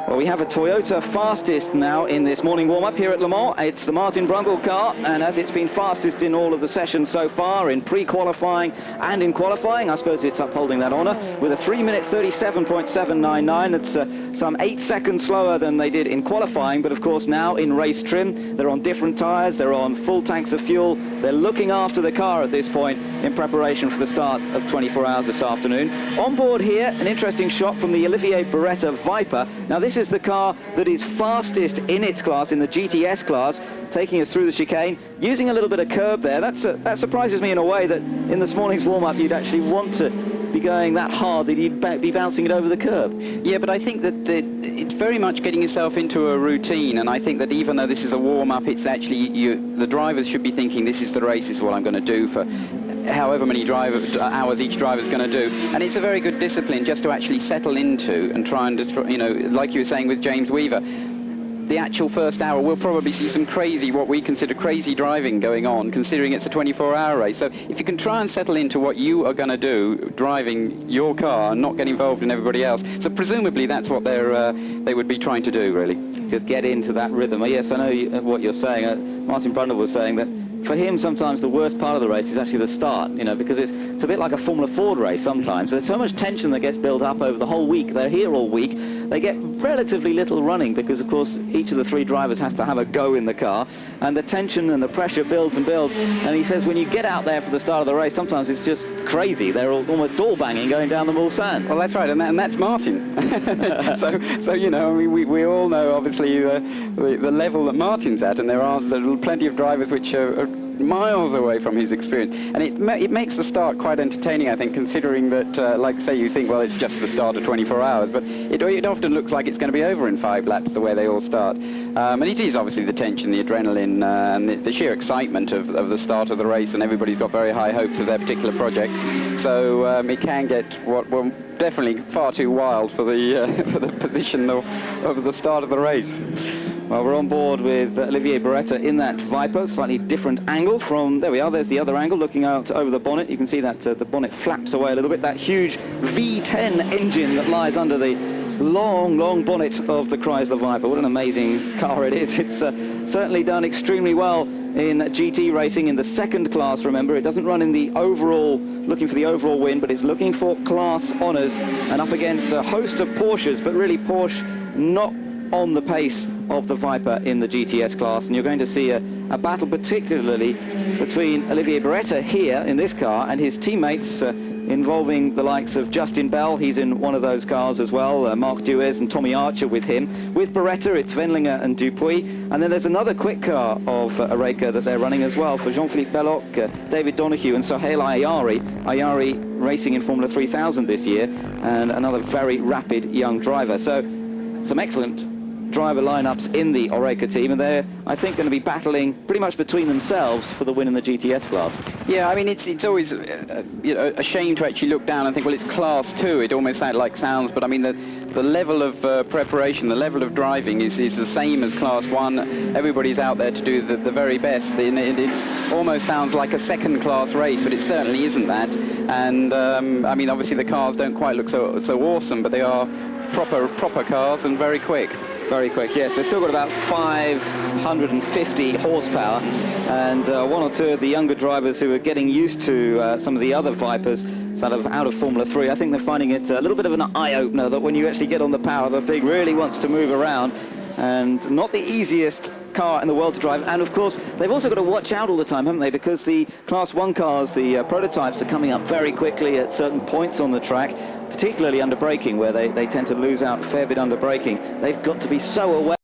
Well, we have a Toyota fastest now in this morning warm-up here at Le Mans. It's the Martin Brundle car, and as it's been fastest in all of the sessions so far, in pre-qualifying and in qualifying, I suppose it's upholding that honour, with a 3-minute 37.799. It's some 8 seconds slower than they did in qualifying, but of course now in race trim, they're on different tyres, they're on full tanks of fuel, they're looking after the car at this point in preparation for the start of 24 hours this afternoon. On board here, an interesting shot from the Olivier Beretta Viper. Now this is the car that is fastest in its class, in the GTS class, taking us through the chicane, using a little bit of curb there. That surprises me in a way that in this morning's warm-up you'd actually want to be going that hard that you'd be bouncing it over the curb. Yeah, but I think that it's very much getting yourself into a routine, and I think that even though this is a warm-up, it's actually the drivers should be thinking this is the race, is what I'm going to do for however many hours each driver's going to do. And it's a very good discipline just to actually settle into and try and destroy, you know, like you were saying with James Weaver, the actual first hour we'll probably see some crazy, what we consider crazy driving going on, considering it's a 24-hour race. So if you can try and settle into what you are going to do, driving your car and not get involved in everybody else. So presumably that's what they would be trying to do, really. Just get into that rhythm. Yes, I know what you're saying. Martin Brundle was saying that for him, sometimes the worst part of the race is actually the start, you know, because it's a bit like a Formula Ford race sometimes. There's so much tension that gets built up over the whole week. They're here all week. They get relatively little running because, of course, each of the three drivers has to have a go in the car, and the tension and the pressure builds and builds. And he says when you get out there for the start of the race, sometimes it's just crazy. They're almost door banging going down the Mulsanne. Well, that's right, and that's Martin. so you know, I mean, we all know obviously the level that Martin's at, and there are plenty of drivers which are miles away from his experience, and it makes the start quite entertaining, I think, considering that, like say, you think, well, it's just the start of 24 hours, but it often looks like it's going to be over in 5 laps the way they all start. And it is obviously the tension, the adrenaline, and the sheer excitement of the start of the race, and everybody's got very high hopes of their particular project. So it can get definitely far too wild for the position of the start of the race. Well, we're on board with Olivier Beretta in that Viper, slightly different angle from, there we are, there's the other angle, looking out over the bonnet. You can see that the bonnet flaps away a little bit, that huge V10 engine that lies under the long, long bonnet of the Chrysler Viper. What an amazing car it is. It's certainly done extremely well in GT racing in the second class, remember. It doesn't run in the overall, looking for the overall win, but it's looking for class honours and up against a host of Porsches, but really Porsche not on the pace of the Viper in the GTS class, and you're going to see a battle particularly between Olivier Beretta here in this car and his teammates, involving the likes of Justin Bell. He's in one of those cars as well, Mark Duez and Tommy Archer with him. With Beretta, it's Wendlingder and Dupuy, and then there's another quick car of ORECA that they're running as well for Jean-Philippe Belloc, David Donahue and Sohail Ayari. Ayari racing in Formula 3000 this year, and another very rapid young driver. So some excellent driver lineups in the ORECA team, and they're, I think, going to be battling pretty much between themselves for the win in the GTS class. Yeah, I mean, it's always you know, a shame to actually look down and think, well, it's class 2. It almost sounds, but I mean, the level of preparation, the level of driving is the same as class 1. Everybody's out there to do the very best. It almost sounds like a second class race, but it certainly isn't that. And I mean, obviously the cars don't quite look so awesome, but they are proper cars and very quick. Very quick, yes. They've still got about 550 horsepower, and one or two of the younger drivers who are getting used to some of the other Vipers out of Formula 3, I think they're finding it a little bit of an eye-opener that when you actually get on the power, the thing really wants to move around, and not the easiest car in the world to drive. And of course they've also got to watch out all the time, haven't they, because the class 1 cars, the prototypes, are coming up very quickly at certain points on the track, particularly under braking, where they tend to lose out a fair bit under braking. They've got to be so aware